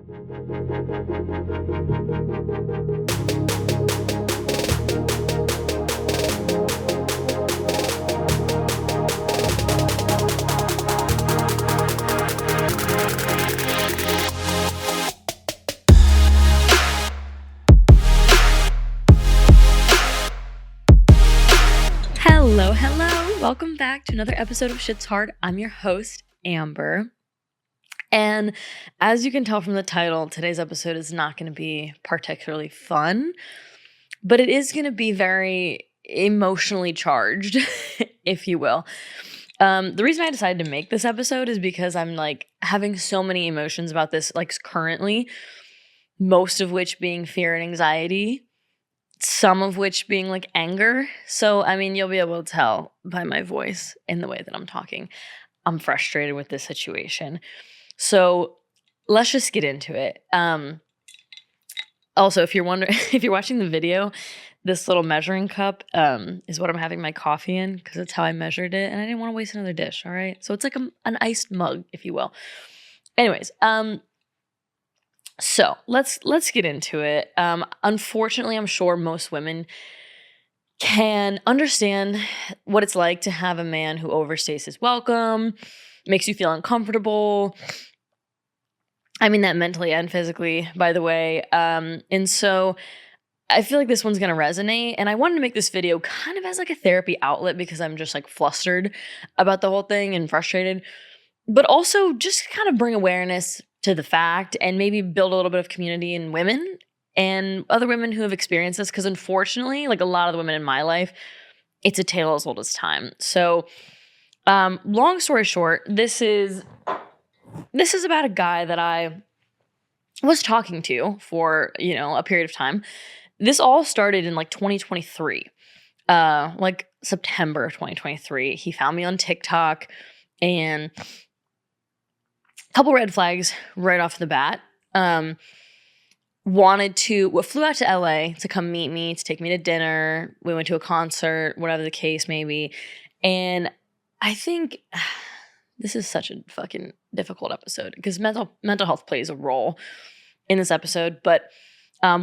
Hello. Welcome back to another episode of Shit's Hard. I'm your host, Amber. And as you can tell from the title, today's episode is not going to be particularly fun, but it is going to be very emotionally charged, if you will. The reason I decided to make this episode is because I'm having so many emotions about this, currently, most of which being fear and anxiety. Some of which being anger. So, I mean, you'll be able to tell by my voice and the way that I'm talking. I'm frustrated with this situation. So let's just get into it. Also, if you're wondering, if you're watching the video, this little measuring cup is what I'm having my coffee in because it's how I measured it. And I didn't want to waste another dish, all right? So it's like an iced mug, if you will. Anyways, so let's get into it. Unfortunately, I'm sure most women can understand what it's like to have a man who overstays his welcome, makes you feel uncomfortable. I mean that mentally and physically, by the way. And so I feel like this one's going to resonate. And I wanted to make this video kind of as a therapy outlet because I'm just flustered about the whole thing and frustrated. But also just kind of bring awareness to the fact and maybe build a little bit of community in women and other women who have experienced this. Because unfortunately, a lot of the women in my life, it's a tale as old as time. So long story short, this is about a guy that I was talking to for, a period of time. This all started in 2023, September of 2023. He found me on TikTok and couple red flags right off the bat. Flew out to LA to come meet me, to take me to dinner. We went to a concert, whatever the case may be. And I think this is such a fucking difficult episode because mental health plays a role in this episode. But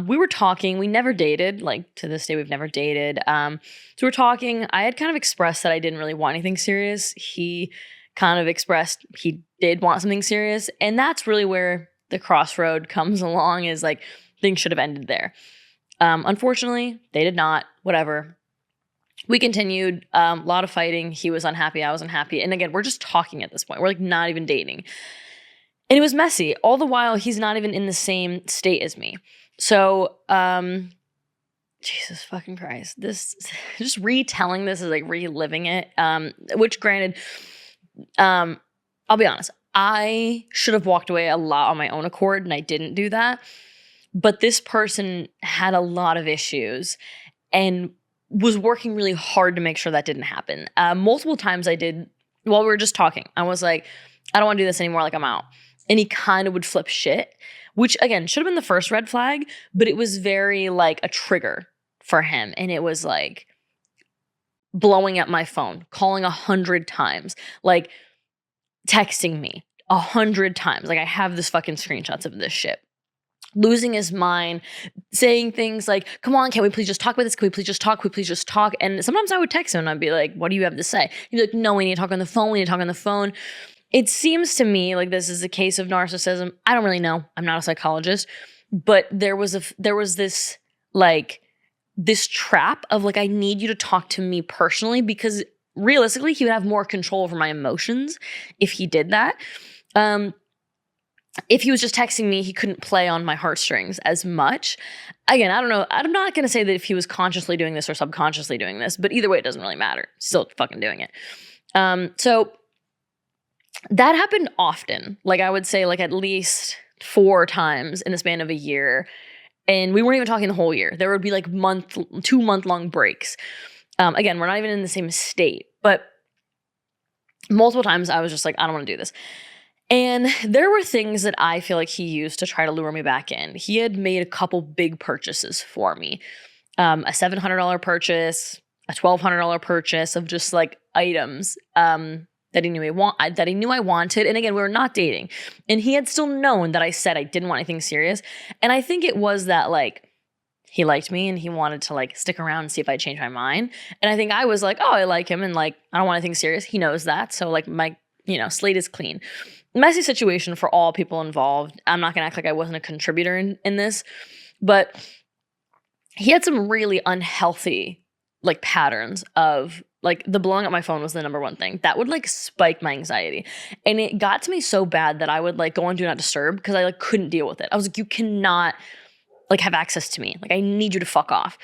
we were talking. We never dated. To this day, we've never dated. So we're talking. I had kind of expressed that I didn't really want anything serious. He kind of expressed he did want something serious. And that's really where the crossroad comes along is things should have ended there. Unfortunately, they did not. Whatever. We continued. A lot of fighting. He was unhappy. I was unhappy. And again, we're just talking at this point. We're not even dating. And it was messy. All the while, he's not even in the same state as me. So, Jesus fucking Christ. This, just retelling this is reliving it. Which granted, I'll be honest, I should have walked away a lot on my own accord and I didn't do that. But this person had a lot of issues and was working really hard to make sure that didn't happen. Multiple times I did, while we were just talking, I was like, I don't want to do this anymore, I'm out. And he kind of would flip shit, which again, should have been the first red flag, but it was very a trigger for him. And it was blowing up my phone, calling 100 times, texting me 100 times. I have this fucking screenshots of this shit. Losing his mind, saying things like, come on, can't we please just talk about this? Can we please just talk? Can we please just talk? And sometimes I would text him and I'd be like, what do you have to say? He'd be like, no, we need to talk on the phone. We need to talk on the phone. It seems to me like this is a case of narcissism. I don't really know. I'm not a psychologist, but there was this this trap of I need you to talk to me personally because realistically, he would have more control over my emotions if he did that. If he was just texting me, he couldn't play on my heartstrings as much. Again, I don't know. I'm not going to say that if he was consciously doing this or subconsciously doing this, but either way, it doesn't really matter. Still fucking doing it. So that happened often. I would say at least 4 times in the span of a year. And we weren't even talking the whole year. There would be 2-month long breaks. Again, we're not even in the same state, but multiple times I was just I don't want to do this. And there were things that I feel he used to try to lure me back in. He had made a couple big purchases for me. A $700 purchase, a $1,200 purchase of just items. that he knew I wanted. And again, we were not dating. And he had still known that I said I didn't want anything serious. And I think it was that like he liked me and he wanted to like stick around and see if I'd change my mind. And I think I was like, oh, I like him and like I don't want anything serious. He knows that. So like my, slate is clean. Messy situation for all people involved. I'm not gonna act like I wasn't a contributor in this, but he had some really unhealthy like patterns of like the blowing up my phone was the number one thing that would like spike my anxiety. And it got to me so bad that I would like go on do not disturb because I like couldn't deal with it. I was like, you cannot like have access to me. Like I need you to fuck off.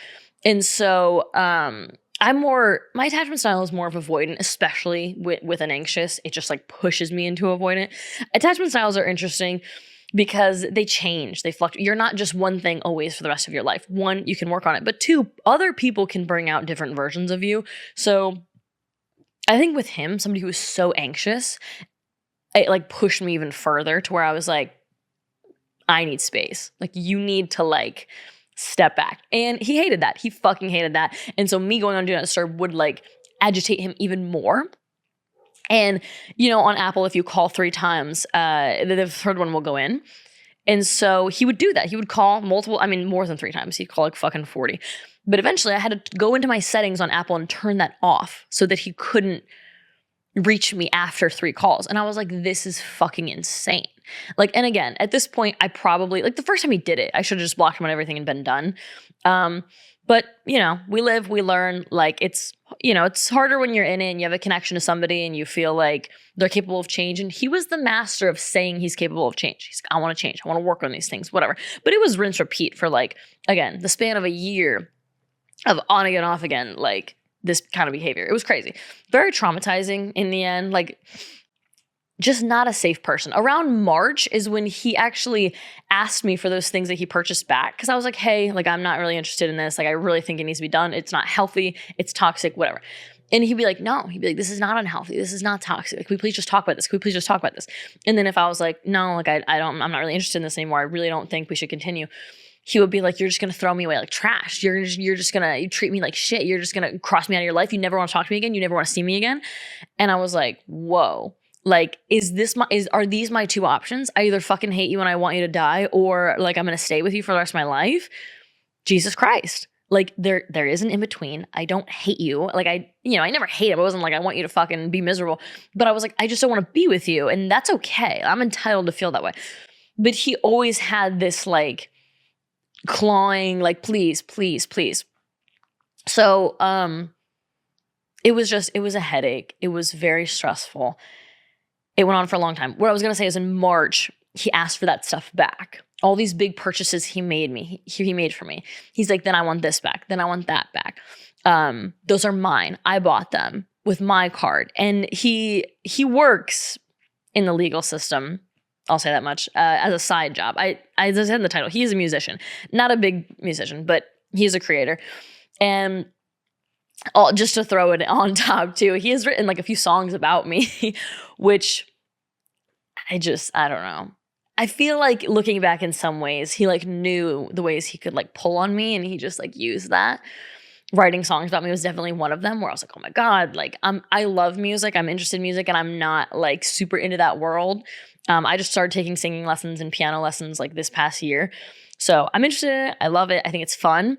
And so my attachment style is more of avoidant, especially with an anxious. It just like pushes me into avoidant. Attachment styles are interesting because they change, they fluctuate. You're not just one thing always for the rest of your life. One, you can work on it, but two, other people can bring out different versions of you. So I think with him, somebody who was so anxious, it like pushed me even further to where I was like, I need space. Like you need to like step back. And he hated that. He fucking hated that. And so me going on Do Not Disturb would like agitate him even more. And, on Apple, if you call 3 times, the third one will go in. And so he would do that. He would call more than 3 times. He'd call like fucking 40. But eventually I had to go into my settings on Apple and turn that off so that he couldn't reach me after 3 calls. And I was like, this is fucking insane. Like, and again, at this point, I probably, like the first time he did it, I should have just blocked him on everything and been done. But, we live, we learn. Like it's harder when you're in it and you have a connection to somebody and you feel like they're capable of change. And he was the master of saying he's capable of change. He's like, I want to change. I want to work on these things, whatever. But it was rinse repeat for like, again, the span of a year of on again, off again, like this kind of behavior. It was crazy. Very traumatizing in the end. Like just not a safe person. Around March is when he actually asked me for those things that he purchased back. Cause I was like, hey, like, I'm not really interested in this. Like, I really think it needs to be done. It's not healthy. It's toxic, whatever. And he'd be like, no, this is not unhealthy. This is not toxic. Like, can we please just talk about this? Can we please just talk about this? And then if I was like, no, like, I'm not really interested in this anymore. I really don't think we should continue. He would be like, you're just going to throw me away like trash. You're just going to treat me like shit. You're just going to cross me out of your life. You never want to talk to me again. You never want to see me again. And I was like, whoa. Like, are these my 2 options? I either fucking hate you and I want you to die, or like I'm gonna stay with you for the rest of my life. Jesus Christ. Like there is an in between. I don't hate you. Like I never hate him. I wasn't like, I want you to fucking be miserable. But I was like, I just don't want to be with you. And that's okay. I'm entitled to feel that way. But he always had this like clawing, like, please, please, please. So it was a headache. It was very stressful. It went on for a long time. What I was going to say is in March, he asked for that stuff back. All these big purchases he made for me. He's like, then I want this back. Then I want that back. Those are mine. I bought them with my card. And he works in the legal system. I'll say that much, as a side job. I said in the title, he is a musician. Not a big musician, but he's a creator. And just to throw it on top too, he has written like a few songs about me, which I don't know. I feel like looking back in some ways, he like knew the ways he could like pull on me and he just like used that. Writing songs about me was definitely one of them where I was like, oh my God, like I love music. I'm interested in music and I'm not like super into that world. I just started taking singing lessons and piano lessons like this past year. So I'm interested in it. I love it. I think it's fun.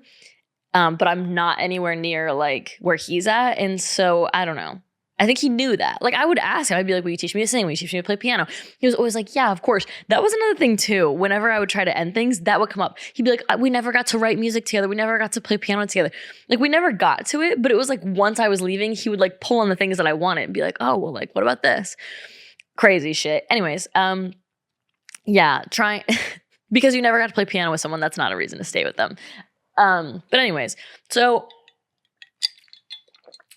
But I'm not anywhere near like where he's at. And so I don't know. I think he knew that. Like I would ask him, I'd be like, will you teach me to sing? Will you teach me to play piano? He was always like, yeah, of course. That was another thing too. Whenever I would try to end things, that would come up. He'd be like, we never got to write music together. We never got to play piano together. Like we never got to it, but it was like once I was leaving, he would like pull on the things that I wanted and be like, oh, well, like, what about this? Crazy shit. Anyways, yeah, trying because you never got to play piano with someone, that's not a reason to stay with them. But anyways, so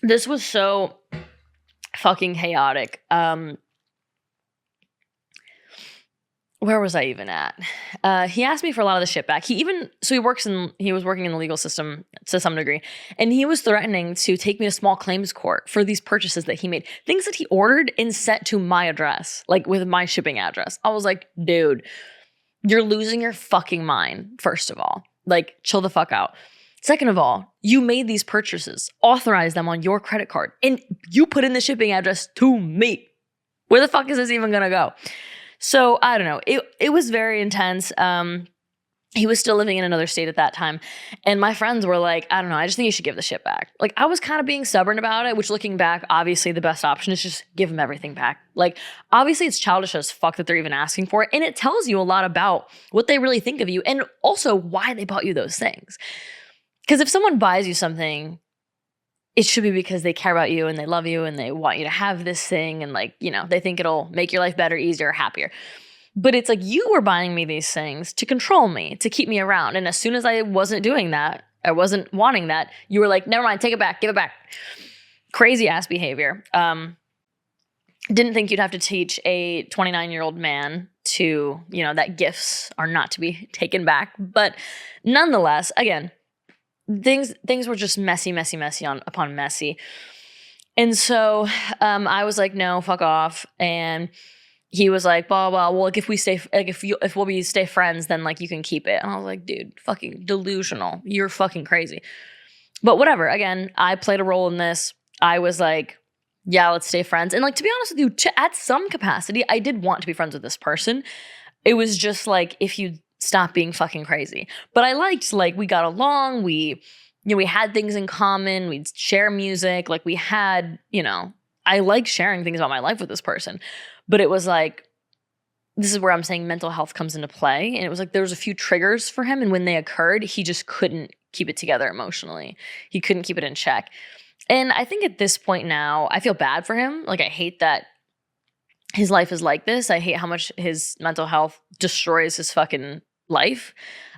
this was so fucking chaotic. Where was I even at? He asked me for a lot of the shit back. He was working in the legal system to some degree, and he was threatening to take me to small claims court for these purchases that he made, things that he ordered and sent to my address, like with my shipping address. I was like, dude, you're losing your fucking mind, first of all. Like, chill the fuck out. Second of all, you made these purchases, authorized them on your credit card, and you put in the shipping address to me. Where the fuck is this even gonna go? So I don't know. It was very intense. He was still living in another state at that time. And my friends were like, I don't know, I just think you should give the shit back. Like, I was kind of being stubborn about it, which looking back, obviously the best option is just give him everything back. Like, obviously it's childish as fuck that they're even asking for it. And it tells you a lot about what they really think of you and also why they bought you those things. Because if someone buys you something, it should be because they care about you and they love you and they want you to have this thing and like, you know, they think it'll make your life better, easier, happier. But it's like you were buying me these things to control me, to keep me around. And as soon as I wasn't doing that, I wasn't wanting that, you were like, never mind, take it back, give it back. Crazy ass behavior. Didn't think you'd have to teach a 29-year-old man to, you know, that gifts are not to be taken back. But nonetheless, again, things were just messy upon messy. And so I was like, no, fuck off. And he was like, blah, blah, well, like if we stay, like if we stay friends, then like you can keep it. And I was like, dude, fucking delusional. You're fucking crazy. But whatever. Again, I played a role in this. I was like, yeah, let's stay friends. And like, to be honest with you, at some capacity, I did want to be friends with this person. It was just like, if you stop being fucking crazy. But I liked, like, we got along. We had things in common. We'd share music. Like we had, you know, I liked sharing things about my life with this person. But it was like, this is where I'm saying mental health comes into play. And it was like, there was a few triggers for him. And when they occurred, he just couldn't keep it together emotionally. He couldn't keep it in check. And I think at this point now, I feel bad for him. Like, I hate that his life is like this. I hate how much his mental health destroys his fucking life.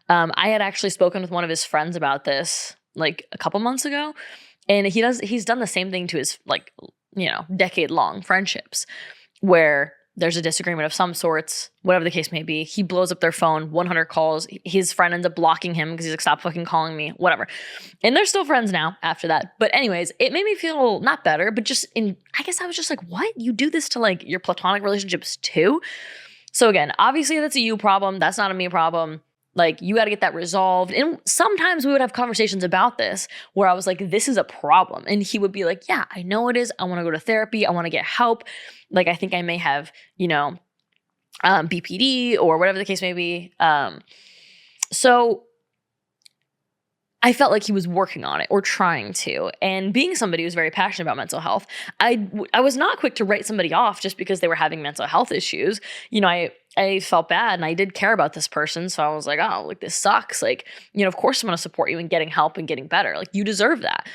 I had actually spoken with one of his friends about this like a couple months ago. And he's done the same thing to his, like, you know, decade-long friendships, where there's a disagreement of some sorts, whatever the case may be. He blows up their phone, 100 calls. His friend ends up blocking him because he's like, stop fucking calling me, whatever. And they're still friends now after that. But anyways, it made me feel not better, but just I guess I was just like, what? You do this to like your platonic relationships too? So again, obviously that's a you problem. That's not a me problem. Like, you got to get that resolved. And sometimes we would have conversations about this where I was like, this is a problem. And he would be like, yeah, I know it is. I want to go to therapy. I want to get help. Like, I think I may have, you know, BPD or whatever the case may be. So I felt like he was working on it or trying to. And being somebody who's very passionate about mental health, I was not quick to write somebody off just because they were having mental health issues. You know, I felt bad and I did care about this person. So I was like, oh, like, this sucks. Like, you know, of course I'm going to support you in getting help and getting better. Like, you deserve that.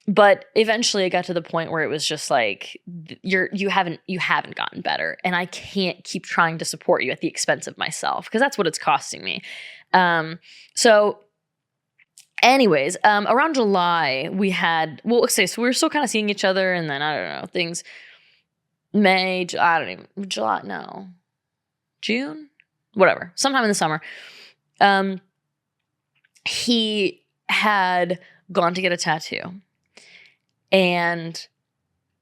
But eventually it got to the point where it was just like, you haven't gotten better. And I can't keep trying to support you at the expense of myself, because that's what it's costing me. So anyways, around July we had, well, okay, so we were still kind of seeing each other, and then I don't know, things, June, whatever, sometime in the summer, he had gone to get a tattoo and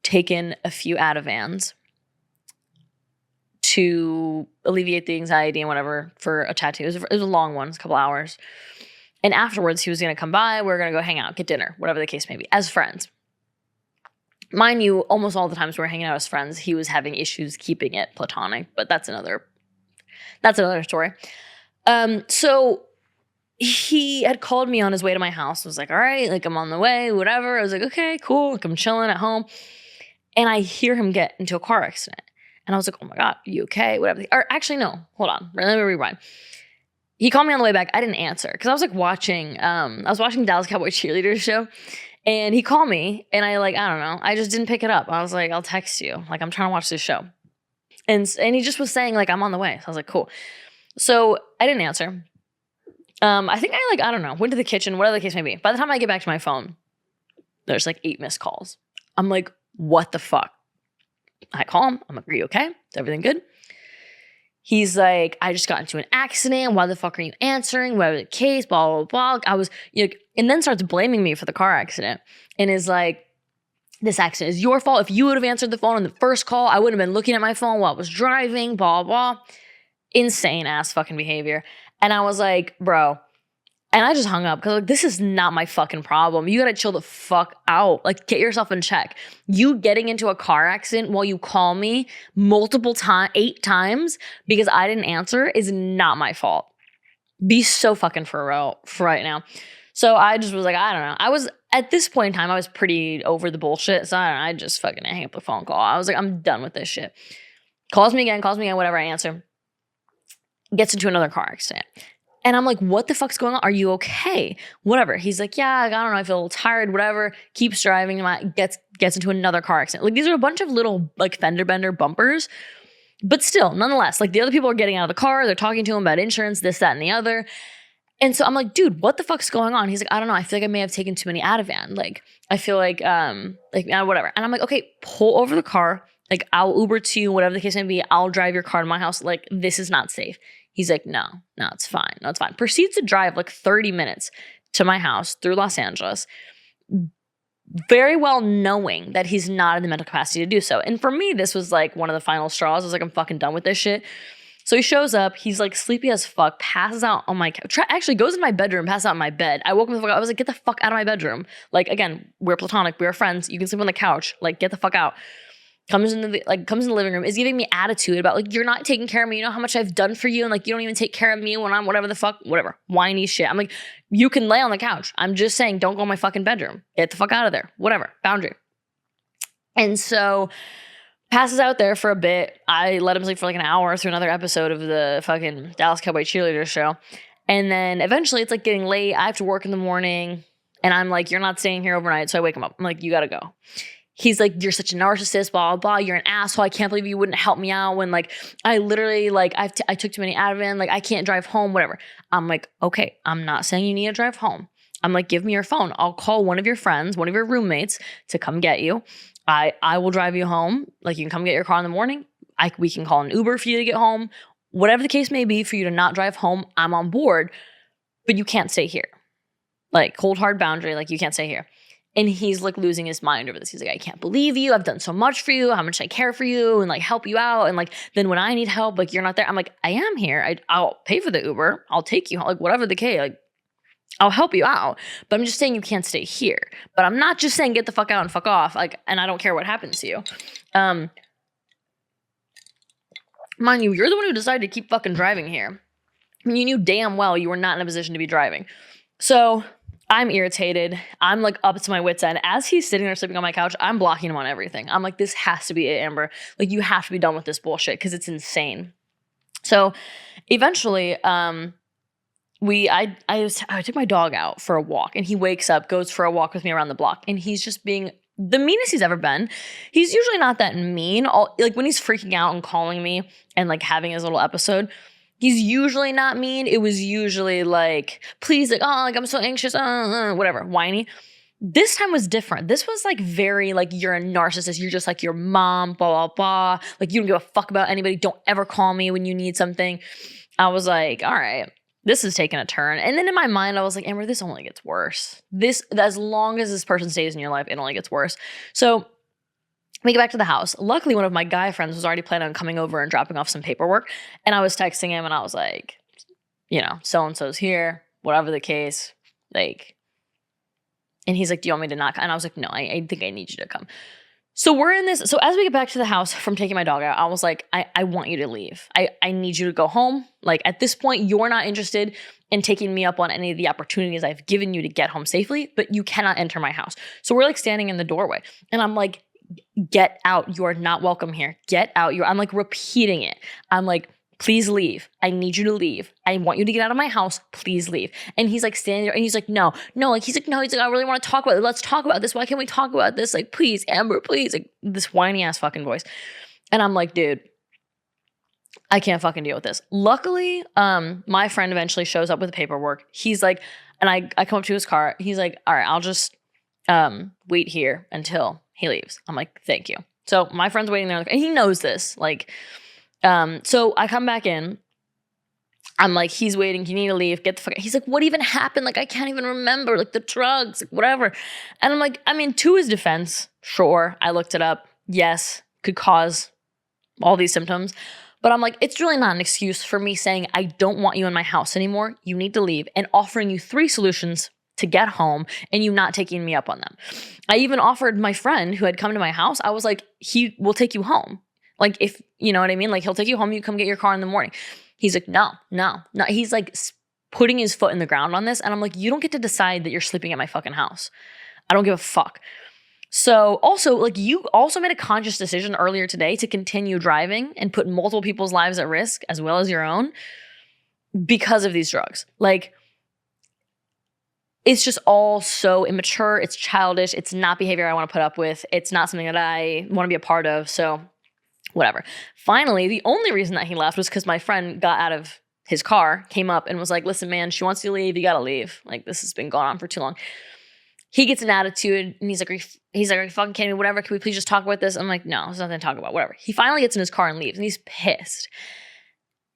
taken a few Ativans to alleviate the anxiety and whatever for a tattoo. It was a long one, it was a couple hours. And afterwards, he was going to come by. We were going to go hang out, get dinner, whatever the case may be, as friends. Mind you, almost all the times we were hanging out as friends, he was having issues keeping it platonic, but that's another story. So he had called me on his way to my house. I was like, all right, like, I'm on the way, whatever. I was like, okay, cool. Like, I'm chilling at home. And I hear him get into a car accident. And I was like, oh my God, are you okay? Whatever. Or actually, no, hold on. Let me rewind. He called me on the way back. I didn't answer because I was like watching Dallas Cowboy Cheerleaders show, and he called me, and I don't know. I just didn't pick it up. I was like, I'll text you. Like, I'm trying to watch this show. And he just was saying, like, I'm on the way. So I was like, cool. So I didn't answer. I think I don't know, went to the kitchen, whatever the case may be. By the time I get back to my phone, there's like 8 missed calls. I'm like, what the fuck? I call him. I'm like, are you okay? Is everything good? He's like, I just got into an accident. Why the fuck are you answering? Whatever the case, blah, blah, blah. I was, you know, and then starts blaming me for the car accident and is like, this accident is your fault. If you would have answered the phone on the first call, I wouldn't have been looking at my phone while I was driving, blah, blah. Insane ass fucking behavior. And I was like, bro, And I just hung up because like, this is not my fucking problem. You gotta chill the fuck out. Like, get yourself in check. You getting into a car accident while you call me multiple times, 8 times because I didn't answer is not my fault. Be so fucking for real for right now. So I just was like, I don't know. I was at this point in time, I was pretty over the bullshit. So I don't know. I just fucking hang up the phone call. I was like, I'm done with this shit. Calls me again, whatever. I answer. Gets into another car accident. And I'm like, what the fuck's going on? Are you okay? Whatever. He's like, yeah, I don't know. I feel a little tired, whatever. Keeps driving. Gets into another car accident. Like, these are a bunch of little, like, fender bender bumpers. But still, nonetheless, like, the other people are getting out of the car. They're talking to him about insurance, this, that, and the other. And so I'm like, dude, what the fuck's going on? He's like, I don't know. I feel like I may have taken too many Ativan. Like, I feel like whatever. And I'm like, okay, pull over the car. Like, I'll Uber to you, whatever the case may be. I'll drive your car to my house. Like, this is not safe. He's like, no, it's fine. No, it's fine. Proceeds to drive like 30 minutes to my house through Los Angeles, very well knowing that he's not in the mental capacity to do so. And for me, this was like one of the final straws. I was like, I'm fucking done with this shit. So he shows up. He's like sleepy as fuck, passes out on my couch. Actually goes in my bedroom, passes out in my bed. I woke him the fuck up. I was like, get the fuck out of my bedroom. Like, again, we're platonic. We're friends. You can sleep on the couch. Like, get the fuck out. Comes in the living room, is giving me attitude about like, you're not taking care of me. You know how much I've done for you, and like, you don't even take care of me when I'm whatever, whiny shit. I'm like, you can lay on the couch. I'm just saying, don't go in my fucking bedroom. Get the fuck out of there. Whatever, boundary. And so passes out there for a bit. I let him sleep for like an hour through another episode of the fucking Dallas Cowboy Cheerleader show, and then eventually it's like getting late. I have to work in the morning, and I'm like, you're not staying here overnight. So I wake him up. I'm like, you gotta go. He's like, you're such a narcissist, blah, blah, blah. You're an asshole. I can't believe you wouldn't help me out when like, I literally like, I took too many Ativan. Like, I can't drive home, whatever. I'm like, okay, I'm not saying you need to drive home. I'm like, give me your phone. I'll call one of your friends, one of your roommates to come get you. I will drive you home. Like, you can come get your car in the morning. We can call an Uber for you to get home. Whatever the case may be for you to not drive home, I'm on board, but you can't stay here. Like, cold hard boundary. Like, you can't stay here. And he's like losing his mind over this. He's like, I can't believe you. I've done so much for you. How much I care for you and like help you out. And like, then when I need help, like, you're not there. I'm like, I am here. I'll pay for the Uber. I'll take you home. Like, whatever the case, like, I'll help you out. But I'm just saying you can't stay here. But I'm not just saying get the fuck out and fuck off. Like, and I don't care what happens to you. Mind you, you're the one who decided to keep fucking driving here. I mean, you knew damn well you were not in a position to be driving. So I'm irritated. I'm like up to my wits' end. As he's sitting there sleeping on my couch, I'm blocking him on everything. I'm like, this has to be it, Amber. Like, you have to be done with this bullshit because it's insane. So eventually, I took my dog out for a walk, and he wakes up, goes for a walk with me around the block, and he's just being the meanest he's ever been. He's usually not that mean. Like, when he's freaking out and calling me and like having his little episode, he's usually not mean. It was usually like, please, like, oh, like, I'm so anxious, whatever, whiny. This time was different. This was like very like, you're a narcissist. You're just like your mom, blah, blah, blah. Like, you don't give a fuck about anybody. Don't ever call me when you need something. I was like, all right, this is taking a turn. And then in my mind, I was like, Amber, this only gets worse. As long as this person stays in your life, it only gets worse. So we get back to the house. Luckily, one of my guy friends was already planning on coming over and dropping off some paperwork. And I was texting him and I was like, you know, so-and-so's here, whatever the case. Like, and he's like, do you want me to not come? And I was like, no, I think I need you to come. So we're in this. So as we get back to the house from taking my dog out, I was like, I want you to leave. I need you to go home. Like, at this point, you're not interested in taking me up on any of the opportunities I've given you to get home safely, but you cannot enter my house. So we're like standing in the doorway and I'm like, get out. You are not welcome here. Get out. I'm like repeating it. I'm like, please leave. I need you to leave. I want you to get out of my house. Please leave. And he's like standing there and he's like, no, he's like, I really want to talk about it. Let's talk about this. Why can't we talk about this? Like, please, Amber, please. Like, this whiny ass fucking voice. And I'm like, dude, I can't fucking deal with this. Luckily, my friend eventually shows up with the paperwork. He's like, and I come up to his car. He's like, all right, I'll just wait here until he leaves. I'm like, thank you. So my friend's waiting there, and he knows this. Like, so I come back in. I'm like, he's waiting. You need to leave. Get the fuck out. He's like, what even happened? Like, I can't even remember. Like, the drugs, like, whatever. And I'm like, I mean, to his defense, sure, I looked it up. Yes, could cause all these symptoms. But I'm like, it's really not an excuse for me saying, I don't want you in my house anymore. You need to leave, and offering you 3 solutions to get home and you not taking me up on them. I even offered my friend who had come to my house, I was like, he will take you home. Like, if you know what I mean? Like, he'll take you home, you come get your car in the morning. He's like, no. He's like putting his foot in the ground on this. And I'm like, you don't get to decide that you're sleeping at my fucking house. I don't give a fuck. So also, like, you also made a conscious decision earlier today to continue driving and put multiple people's lives at risk as well as your own because of these drugs. Like, it's just all so immature. It's childish. It's not behavior I want to put up with. It's not something that I want to be a part of. So whatever. Finally, the only reason that he left was because my friend got out of his car, came up and was like, listen, man, she wants you to leave. You got to leave. Like, this has been going on for too long. He gets an attitude and he's like, are you fucking kidding me? Whatever. Can we please just talk about this? I'm like, no, there's nothing to talk about. Whatever. He finally gets in his car and leaves, and he's pissed.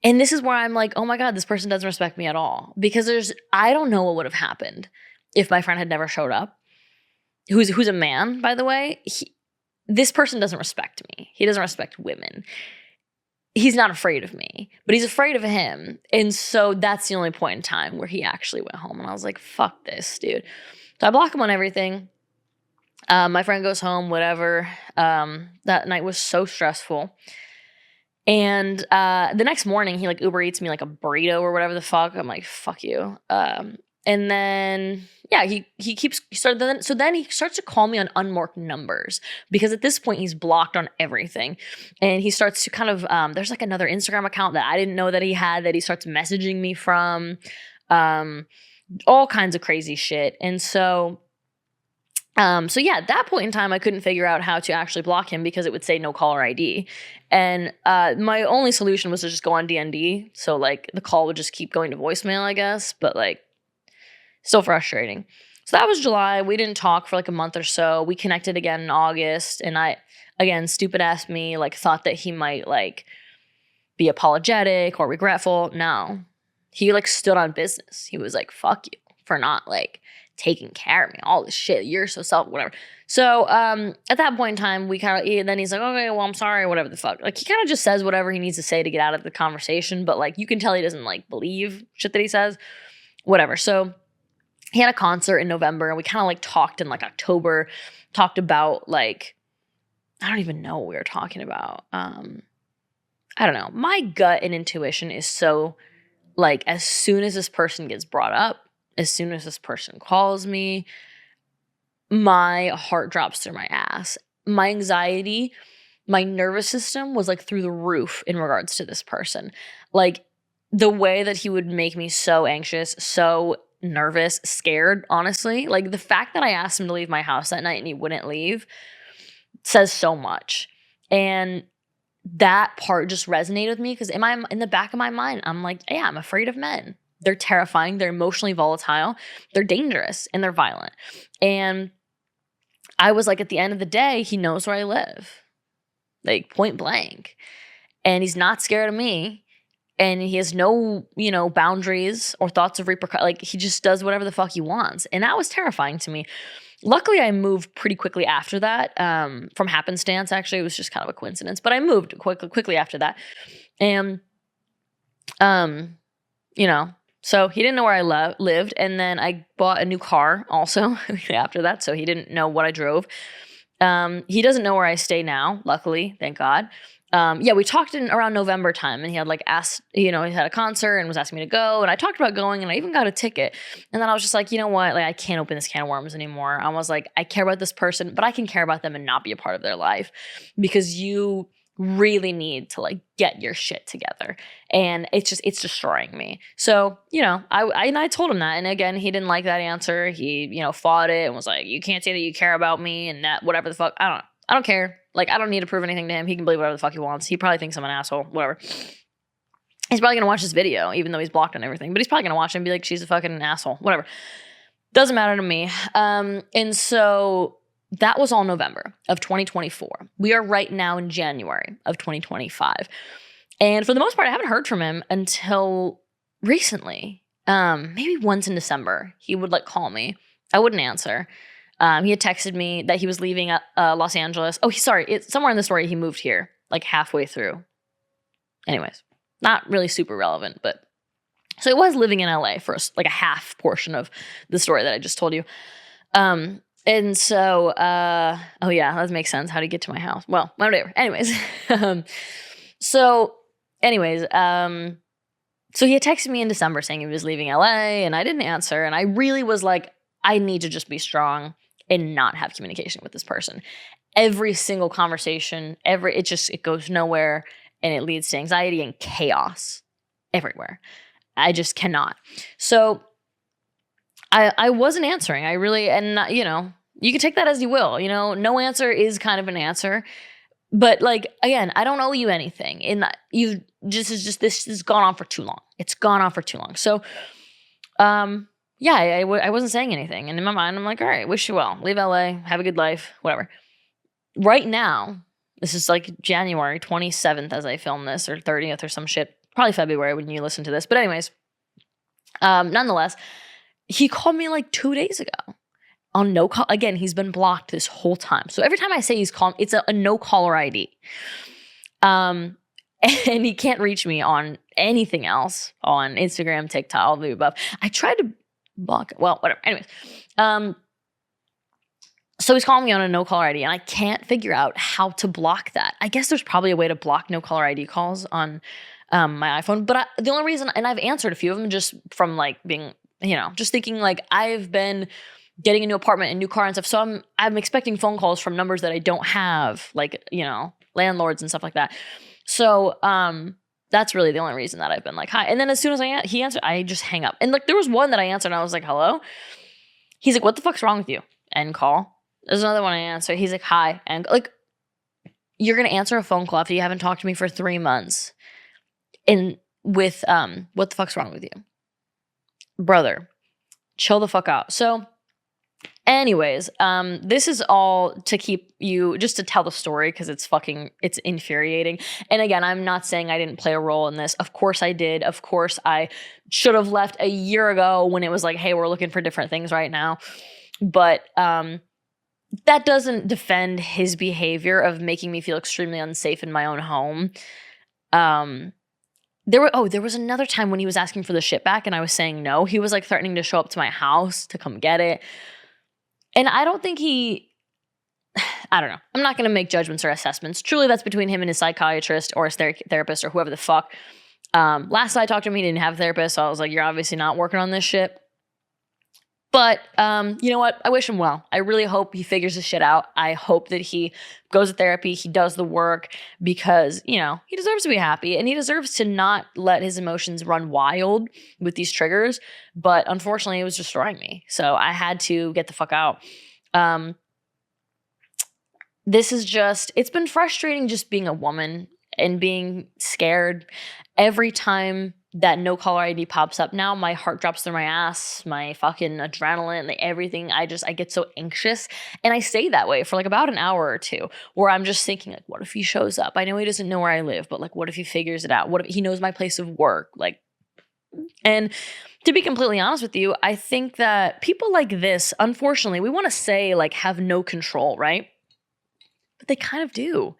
And this is where I'm like, oh my God, this person doesn't respect me at all. Because I don't know what would have happened if my friend had never showed up. Who's a man, by the way. This person doesn't respect me. He doesn't respect women. He's not afraid of me, but he's afraid of him. And so that's the only point in time where he actually went home. And I was like, fuck this, dude. So I block him on everything. My friend goes home, whatever. That night was so stressful. And the next morning, he like Uber Eats me like a burrito or whatever the fuck. I'm like, fuck you. And then, yeah, then he starts to call me on unmarked numbers, because at this point he's blocked on everything. And he starts to kind of, there's like another Instagram account that I didn't know that he had that he starts messaging me from, all kinds of crazy shit. And so yeah, at that point in time, I couldn't figure out how to actually block him because it would say no caller ID. And my only solution was to just go on DND. So like the call would just keep going to voicemail, I guess. But like, still frustrating. So that was July. We didn't talk for like a month or so. We connected again in August. And again, stupid ass me, like thought that he might like be apologetic or regretful. No. He like stood on business. He was like, fuck you for not like taking care of me, all this shit. You're so whatever. So at that point in time, then he's like, okay, well, I'm sorry, whatever the fuck. Like, he kind of just says whatever he needs to say to get out of the conversation. But like, you can tell he doesn't like believe shit that he says. Whatever. So he had a concert in November, and we kind of like talked in like October, talked about like, I don't even know what we were talking about. I don't know. My gut and intuition is so like, as soon as this person gets brought up, as soon as this person calls me, my heart drops through my ass. My anxiety, my nervous system was like through the roof in regards to this person. Like, the way that he would make me so anxious, so nervous, scared, honestly. Like, the fact that I asked him to leave my house that night and he wouldn't leave says so much. And that part just resonated with me, because in the back of my mind, I'm like, yeah, I'm afraid of men. They're terrifying. They're emotionally volatile. They're dangerous, and they're violent. And I was like, at the end of the day, he knows where I live, like point blank. And he's not scared of me. And he has no, boundaries or thoughts of repercussions. Like, he just does whatever the fuck he wants. And that was terrifying to me. Luckily, I moved pretty quickly after that, from happenstance. Actually, it was just kind of a coincidence. But I moved quickly after that. And, so he didn't know where I lived. And then I bought a new car also after that. So he didn't know what I drove. He doesn't know where I stay now, luckily, thank God. Yeah, we talked in around November time, and he had like asked, he had a concert and was asking me to go, and I talked about going, and I even got a ticket. And then I was just like, you know what? Like, I can't open this can of worms anymore. I was like, I care about this person, but I can care about them and not be a part of their life, because you really need to like get your shit together. And it's destroying me. So, I told him that. And again, he didn't like that answer. He, fought it and was like, you can't say that you care about me and that whatever the fuck. I don't care. Like, I don't need to prove anything to him. He can believe whatever the fuck he wants. He probably thinks I'm an asshole, whatever. He's probably going to watch this video, even though he's blocked on everything. But he's probably going to watch it and be like, she's a fucking asshole, whatever. Doesn't matter to me. And so that was all November of 2024. We are right now in January of 2025. And for the most part, I haven't heard from him until recently. Maybe once in December, he would like call me. I wouldn't answer. He had texted me that he was leaving Los Angeles. Oh, somewhere in the story, he moved here like halfway through. Anyways, not really super relevant, but so I was living in LA for like a half portion of the story that I just told you. And so, oh yeah, that makes sense. How to get to my house? Well, whatever. Anyways, so anyways, so he had texted me in December saying he was leaving LA, and I didn't answer. And I really was like, I need to just be strong and not have communication with this person. Every single conversation, it goes nowhere, and it leads to anxiety and chaos everywhere. I just cannot. So I wasn't answering. I really, and you know, you can take that as you will. You know, no answer is kind of an answer. But like, again, I don't owe you anything. And this has gone on for too long. It's gone on for too long. So, yeah, I wasn't saying anything. And in my mind, I'm like, all right, wish you well. Leave LA, have a good life, whatever. Right now, this is like January 27th as I film this, or 30th or some shit. Probably February when you listen to this. But anyways, nonetheless, he called me like 2 days ago on no call. Again, he's been blocked this whole time. So every time I say he's calling, it's a no caller ID. And he can't reach me on anything else on Instagram, TikTok, all the above. I tried to block it. Well, whatever. Anyways, so he's calling me on a no caller ID, and I can't figure out how to block that. I guess there's probably a way to block no caller ID calls on my iPhone. But the only reason, and I've answered a few of them just from like being, you know, just thinking like I've been getting a new apartment and new car and stuff. So I'm expecting phone calls from numbers that I don't have, like, you know, landlords and stuff like that. So that's really the only reason that I've been like, hi. And then as soon as he answered, I just hang up. And like there was one that I answered and I was like, hello? He's like, what the fuck's wrong with you? End call. There's another one I answered. He's like, hi. And like, you're going to answer a phone call after you haven't talked to me for 3 months. And with, what the fuck's wrong with you? Brother, chill the fuck out. So anyways, this is all to keep you, just to tell the story because it's infuriating. And again, I'm not saying I didn't play a role in this. Of course I did. Of course I should have left a year ago when it was like, hey, we're looking for different things right now. But that doesn't defend his behavior of making me feel extremely unsafe in my own home. There was another time when he was asking for the shit back and I was saying no. He was like threatening to show up to my house to come get it. And I don't think I don't know. I'm not going to make judgments or assessments. Truly, that's between him and his psychiatrist or his therapist or whoever the fuck. Last I talked to him, he didn't have a therapist. So I was like, you're obviously not working on this shit. But you know what? I wish him well. I really hope he figures this shit out. I hope that he goes to therapy. He does the work because, you know, he deserves to be happy and he deserves to not let his emotions run wild with these triggers. But unfortunately, it was destroying me. So I had to get the fuck out. This is it's been frustrating just being a woman and being scared every time that no caller ID pops up. Now my heart drops through my ass, my fucking adrenaline, like everything. I get so anxious. And I stay that way for like about an hour or two where I'm just thinking like, what if he shows up? I know he doesn't know where I live, but like, what if he figures it out? What if he knows my place of work? Like, and to be completely honest with you, I think that people like this, unfortunately, we want to say like have no control, right? But they kind of do.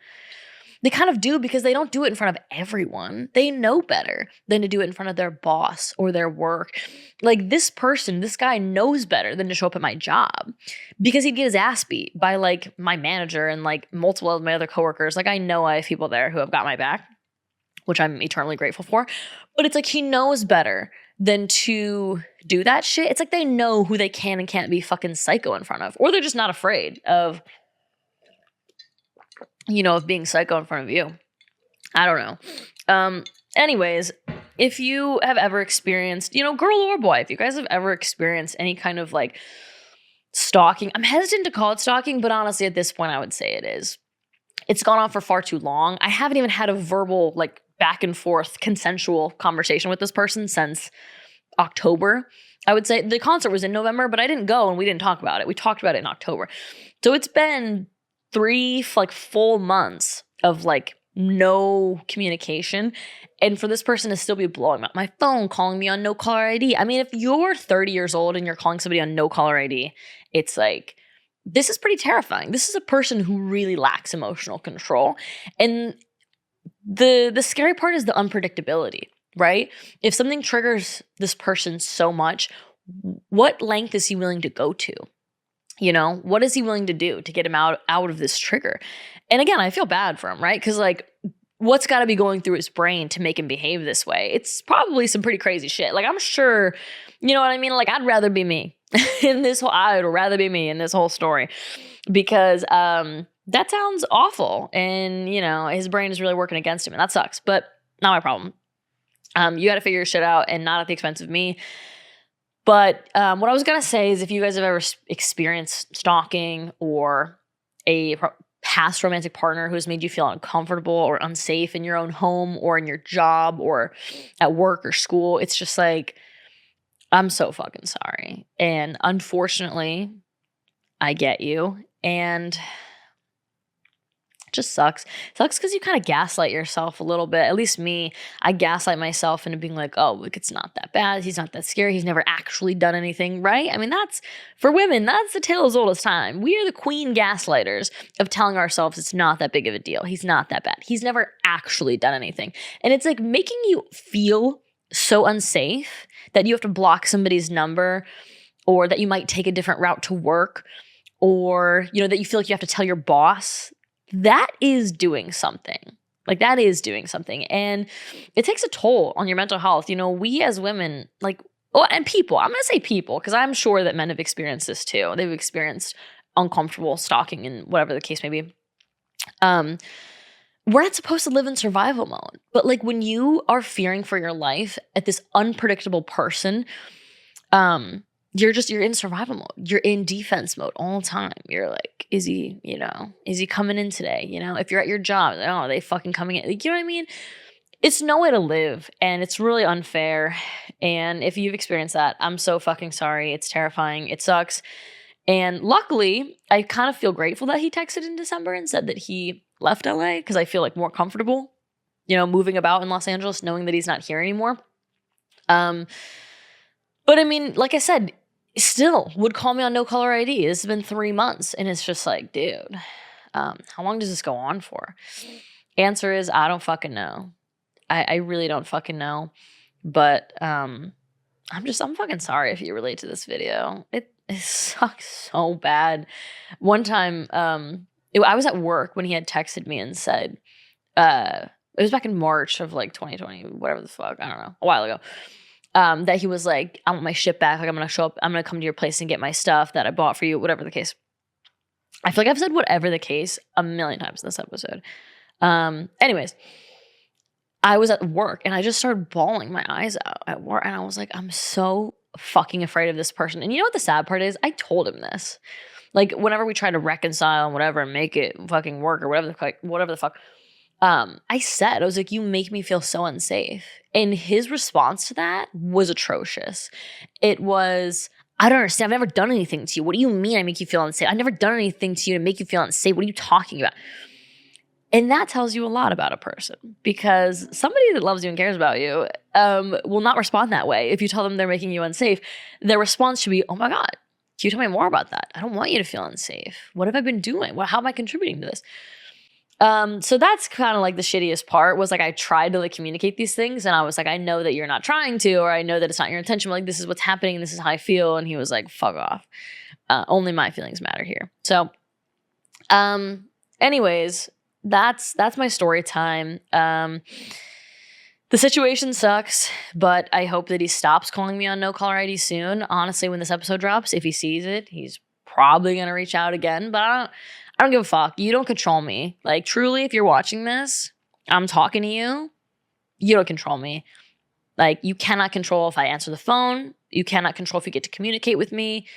They kind of do because they don't do it in front of everyone. They know better than to do it in front of their boss or their work. Like this guy knows better than to show up at my job because he'd get his ass beat by like my manager and like multiple of my other coworkers. Like I know I have people there who have got my back, which I'm eternally grateful for. But it's like he knows better than to do that shit. It's like they know who they can and can't be fucking psycho in front of. Or they're just not afraid of, you know, of being psycho in front of you. I don't know. Anyways, if you have ever experienced, you know, girl or boy, if you guys have ever experienced any kind of like stalking, I'm hesitant to call it stalking, but honestly, at this point, I would say it is. It's gone on for far too long. I haven't even had a verbal, like, back and forth consensual conversation with this person since October. I would say the concert was in November, but I didn't go and we didn't talk about it. We talked about it in October. So it's been 3 like full months of like no communication. And for this person to still be blowing up my phone, calling me on no caller ID. I mean, if you're 30 years old and you're calling somebody on no caller ID, it's like, this is pretty terrifying. This is a person who really lacks emotional control. And the scary part is the unpredictability, right? If something triggers this person so much, what length is he willing to go to? You know, what is he willing to do to get him out of this trigger? And again, I feel bad for him, right? Because like, what's got to be going through his brain to make him behave this way? It's probably some pretty crazy shit. Like, I'm sure, you know what I mean? Like, I'd rather be me in this whole. I would rather be me in this whole story, because that sounds awful, and you know, his brain is really working against him, and that sucks. But not my problem. You got to figure your shit out, and not at the expense of me. But what I was going to say is, if you guys have ever experienced stalking, or a past romantic partner who has made you feel uncomfortable or unsafe in your own home or in your job or at work or school, it's just like, I'm so fucking sorry. And unfortunately, I get you. And it just sucks. It sucks because you kind of gaslight yourself a little bit. At least me, I gaslight myself into being like, oh, look, it's not that bad. He's not that scary. He's never actually done anything, right? I mean, that's, for women, that's the tale as old as time. We are the queen gaslighters of telling ourselves it's not that big of a deal. He's not that bad. He's never actually done anything. And it's like making you feel so unsafe that you have to block somebody's number, or that you might take a different route to work, or, you know, that you feel like you have to tell your boss. That is doing something. Like, that is doing something. And it takes a toll on your mental health. You know, we as women, like, oh, and people, I'm going to say people, because I'm sure that men have experienced this too. They've experienced uncomfortable stalking and whatever the case may be. We're not supposed to live in survival mode. But like, when you are fearing for your life at this unpredictable person, you're in survival mode. You're in defense mode all the time. You're like, is he coming in today? You know, if you're at your job, like, oh, are they fucking coming in? Like, you know what I mean? It's no way to live, and it's really unfair. And if you've experienced that, I'm so fucking sorry. It's terrifying. It sucks. And luckily, I kind of feel grateful that he texted in December and said that he left LA, because I feel like more comfortable, you know, moving about in Los Angeles, knowing that he's not here anymore. But I mean, like I said, still would call me on no caller ID. It's been 3 months, and it's just like, dude, how long does this go on for? Answer is, I don't fucking know. I really don't fucking know. But I'm fucking sorry if you relate to this video. It sucks so bad. One time, I was at work when he had texted me and said, it was back in March of like 2020, whatever the fuck, I don't know, a while ago. That he was like, I want my shit back. Like, I'm going to show up. I'm going to come to your place and get my stuff that I bought for you, whatever the case. I feel like I've said whatever the case a million times in this episode. Anyways, I was at work and I just started bawling my eyes out at work. And I was like, I'm so fucking afraid of this person. And you know what the sad part is? I told him this. Like, whenever we try to reconcile and whatever and make it fucking work or whatever the fuck. I said, I was like, you make me feel so unsafe. And his response to that was atrocious. It was, I don't understand. I've never done anything to you. What do you mean I make you feel unsafe? I've never done anything to you to make you feel unsafe. What are you talking about? And that tells you a lot about a person, because somebody that loves you and cares about you will not respond that way. If you tell them they're making you unsafe, their response should be, oh my God, can you tell me more about that? I don't want you to feel unsafe. What have I been doing? How am I contributing to this? So that's kind of like the shittiest part, was like, I tried to like communicate these things, and I was like, I know that you're not trying to, or I know that it's not your intention, but like, this is what's happening and this is how I feel. And he was like, fuck off. Only my feelings matter here. So, anyways, that's my story time. The situation sucks, but I hope that he stops calling me on no caller ID soon. Honestly, when this episode drops, if he sees it, he's probably going to reach out again, but I don't give a fuck. You don't control me. Like, truly, if you're watching this, I'm talking to you. You don't control me. Like, you cannot control if I answer the phone. You cannot control if you get to communicate with me.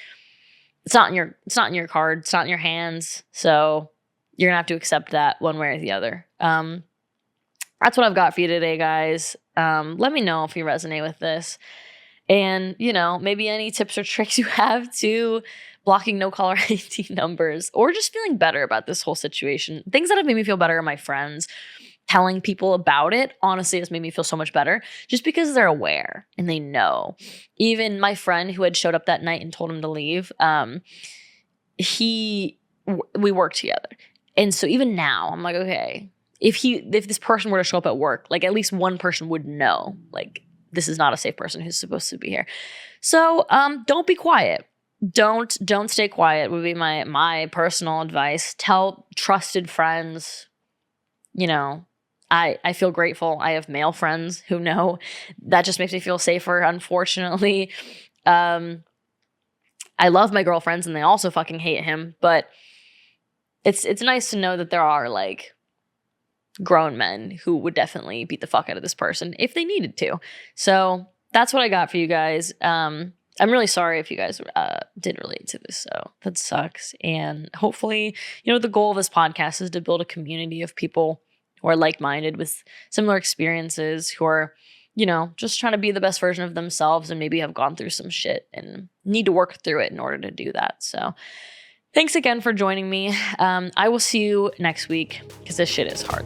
It's not in your card. It's not in your hands. So you're gonna have to accept that one way or the other. That's what I've got for you today, guys. Let me know if you resonate with this. And, you know, maybe any tips or tricks you have to blocking no caller ID numbers, or just feeling better about this whole situation. Things that have made me feel better are my friends. Telling people about it, honestly, has made me feel so much better, just because they're aware and they know. Even my friend who had showed up that night and told him to leave, we worked together. And so even now, I'm like, okay, if this person were to show up at work, like at least one person would know, like, this is not a safe person who's supposed to be here. So don't be quiet. Don't stay quiet would be my personal advice. Tell trusted friends, you know, I feel grateful. I have male friends who know. That just makes me feel safer, unfortunately. I love my girlfriends and they also fucking hate him, but it's nice to know that there are like grown men who would definitely beat the fuck out of this person if they needed to. So that's what I got for you guys. I'm really sorry if you guys did relate to this. So that sucks. And hopefully, the goal of this podcast is to build a community of people who are like-minded with similar experiences, who are, just trying to be the best version of themselves and maybe have gone through some shit and need to work through it in order to do that. So thanks again for joining me. I will see you next week because this shit is hard.